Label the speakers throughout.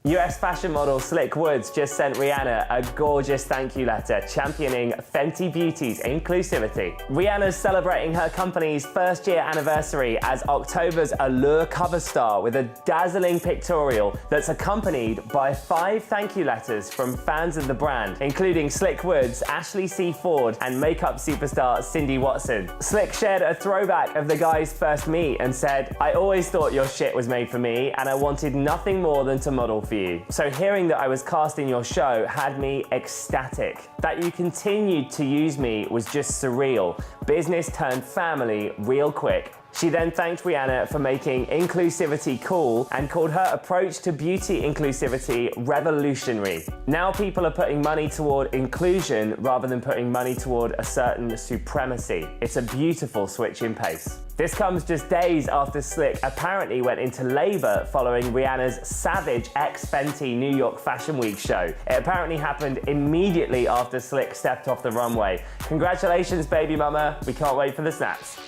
Speaker 1: US fashion model Slick Woods just sent Rihanna a gorgeous thank you letter championing Fenty Beauty's inclusivity. Rihanna's celebrating her company's first year anniversary as October's Allure cover star with a dazzling pictorial that's accompanied by 5 thank you letters from fans of the brand, including Slick Woods, Ashley C. Ford, and makeup superstar Cindy Watson. Slick shared a throwback of the guys' first meet and said, "I always thought your shit was made for me and I wanted nothing more than to model for you. So hearing that I was cast in your show had me ecstatic. That you continued to use me was just surreal. Business turned family real quick." She then thanked Rihanna for making inclusivity cool and called her approach to beauty inclusivity revolutionary. Now people are putting money toward inclusion rather than putting money toward a certain supremacy. It's a beautiful switch in pace. This comes just days after Slick apparently went into labor following Rihanna's savage ex-Fenty New York Fashion Week show. It apparently happened immediately after Slick stepped off the runway. Congratulations, baby mama. We can't wait for the snaps.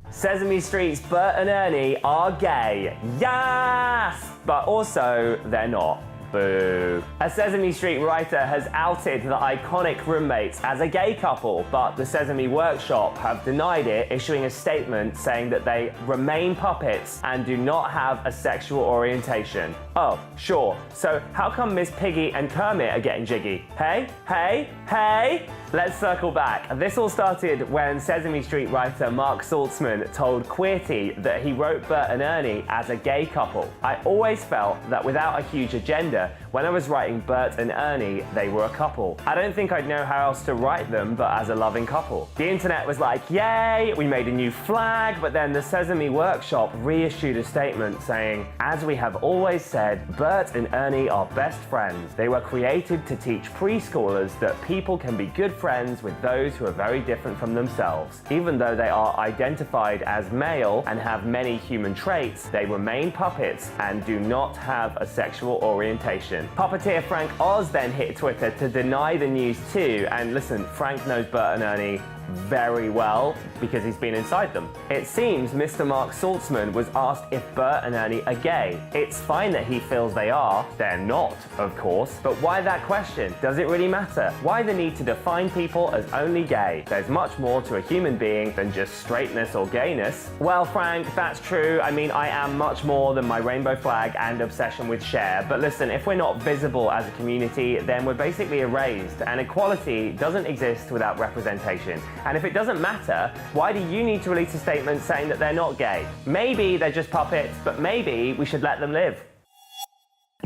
Speaker 1: Sesame Street's Bert and Ernie are gay. Yes! But also, they're not. Boo. A Sesame Street writer has outed the iconic roommates as a gay couple, but the Sesame Workshop have denied it, issuing a statement saying that they remain puppets and do not have a sexual orientation. Oh, sure. So how come Miss Piggy and Kermit are getting jiggy? Hey? Hey? Hey? Let's circle back. This all started when Sesame Street writer Mark Saltzman told Queerty that he wrote Bert and Ernie as a gay couple. I always felt that without a huge agenda, when I was writing Bert and Ernie, they were a couple. I don't think I'd know how else to write them but as a loving couple. The internet was like, yay, we made a new flag, but then the Sesame Workshop reissued a statement saying, as we have always said, Bert and Ernie are best friends. They were created to teach preschoolers that people can be good friends with those who are very different from themselves. Even though they are identified as male and have many human traits, they remain puppets and do not have a sexual orientation. Puppeteer Frank Oz then hit Twitter to deny the news too, and listen, Frank knows Bert and Ernie very well because he's been inside them. It seems Mr. Mark Saltzman was asked if Bert and Ernie are gay. It's fine that he feels they are. They're not, of course. But why that question? Does it really matter? Why the need to define people as only gay? There's much more to a human being than just straightness or gayness. Well, Frank, that's true. I mean, I am much more than my rainbow flag and obsession with Cher. But listen, if we're not visible as a community, then we're basically erased. And equality doesn't exist without representation. And if it doesn't matter, why do you need to release a statement saying that they're not gay? Maybe they're just puppets, but maybe we should let them live.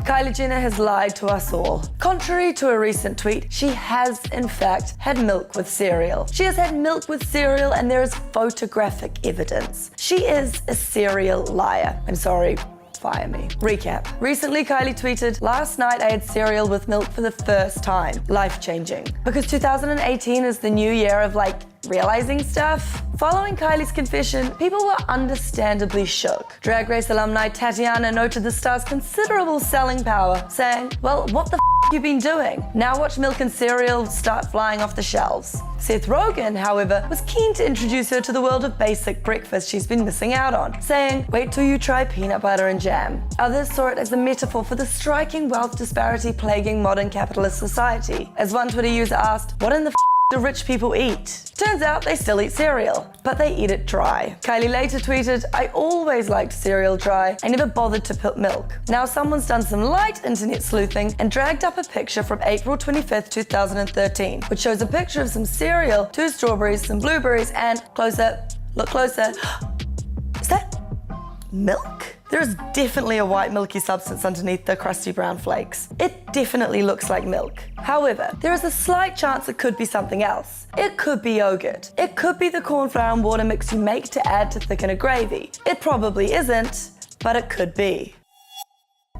Speaker 2: Kylie Jenner has lied to us all. Contrary to a recent tweet, she has, in fact, had milk with cereal. She has had milk with cereal and there is photographic evidence. She is a serial liar. I'm sorry. Fire me. Recap. Recently, Kylie tweeted, "Last night I had cereal with milk for the first time. Life-changing." Because 2018 is the new year of realizing stuff. Following Kylie's confession, people were understandably shook. Drag Race alumni Tatiana noted the star's considerable selling power, saying, "Well, what the you been doing? Now watch milk and cereal start flying off the shelves." Seth Rogen, however, was keen to introduce her to the world of basic breakfast she's been missing out on, saying, "Wait till you try peanut butter and jam." Others saw it as a metaphor for the striking wealth disparity plaguing modern capitalist society. As one Twitter user asked, "What in the do rich people eat?" Turns out they still eat cereal, but they eat it dry. Kylie later tweeted, "I always liked cereal dry. I never bothered to put milk." Now someone's done some light internet sleuthing and dragged up a picture from April 25th, 2013, which shows a picture of some cereal, 2 strawberries, some blueberries, and look closer. Is that milk? There is definitely a white milky substance underneath the crusty brown flakes. It definitely looks like milk. However, there is a slight chance it could be something else. It could be yogurt. It could be the corn flour and water mix you make to add to thicken a gravy. It probably isn't, but it could be.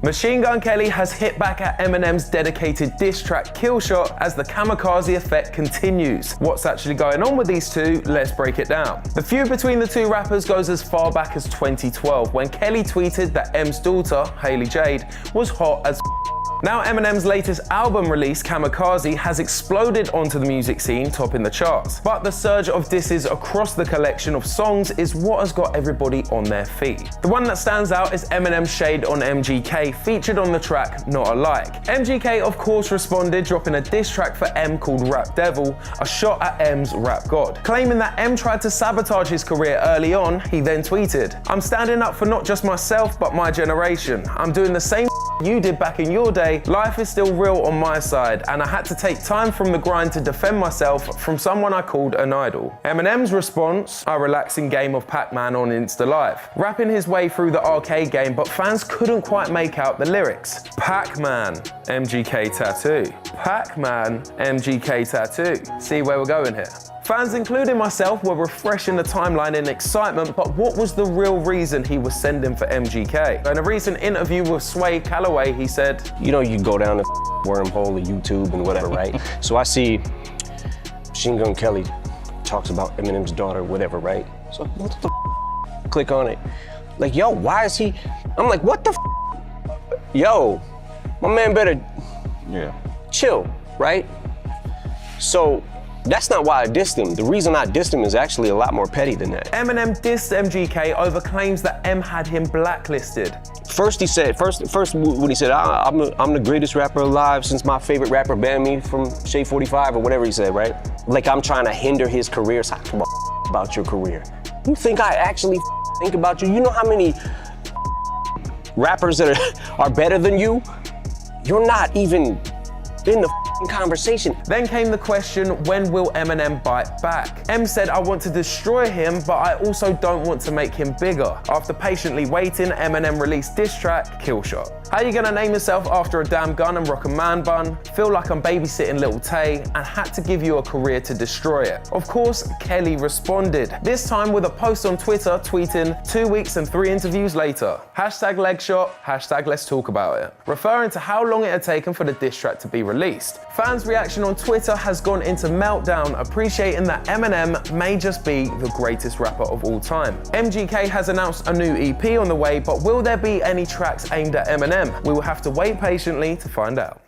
Speaker 3: Machine Gun Kelly has hit back at Eminem's dedicated diss track Kill Shot as the kamikaze effect continues. What's actually going on with these two? Let's break it down. The feud between the two rappers goes as far back as 2012 when Kelly tweeted that M's daughter, Hailey Jade, was hot as Now Eminem's latest album release, Kamikaze, has exploded onto the music scene, topping the charts. But the surge of disses across the collection of songs is what has got everybody on their feet. The one that stands out is Eminem's shade on MGK, featured on the track Not Alike. MGK of course responded, dropping a diss track for M called Rap Devil, a shot at M's rap god. Claiming that M tried to sabotage his career early on, he then tweeted, "I'm standing up for not just myself but my generation. I'm doing the same you did back in your day. Life is still real on my side, and I had to take time from the grind to defend myself from someone I called an idol." Eminem's response, a relaxing game of Pac-Man on Insta Live, rapping his way through the arcade game, but fans couldn't quite make out the lyrics. Pac-Man, MGK tattoo. Pac-Man, MGK tattoo. See where we're going here? Fans, including myself, were refreshing the timeline in excitement, but what was the real reason he was sending for MGK? In a recent interview with Sway Calloway, he said,
Speaker 4: "You know, you go down the wormhole of YouTube and whatever, right? So I see Machine Gun Kelly talks about Eminem's daughter, whatever, right? So what the click on it. Like, yo, why is he? I'm like, what the Yo, my man better chill, right? So that's not why I dissed him. The reason I dissed him is actually a lot more petty than that.
Speaker 3: Eminem dissed MGK over claims that M had him blacklisted.
Speaker 4: First he said, first when he said, I'm the greatest rapper alive since my favorite rapper banned me from Shade 45 or whatever he said, right? Like I'm trying to hinder his career. So I don't give a about your career. You think I actually think about you? You know how many rappers that are better than you? You're not even in the conversation.
Speaker 3: Then came the question, when will Eminem bite back? M said, "I want to destroy him, but I also don't want to make him bigger." After patiently waiting, Eminem released diss track Kill Shot. How you gonna name yourself after a damn gun and rock a man bun? Feel like I'm babysitting Lil Tay and had to give you a career to destroy it. Of course, Kelly responded, this time with a post on Twitter tweeting, 2 weeks and 3 interviews later. Hashtag leg shot, hashtag let's talk about it. Referring to how long it had taken for the diss track to be released. Fans' reaction on Twitter has gone into meltdown, appreciating that Eminem may just be the greatest rapper of all time. MGK has announced a new EP on the way, but will there be any tracks aimed at Eminem? We will have to wait patiently to find out.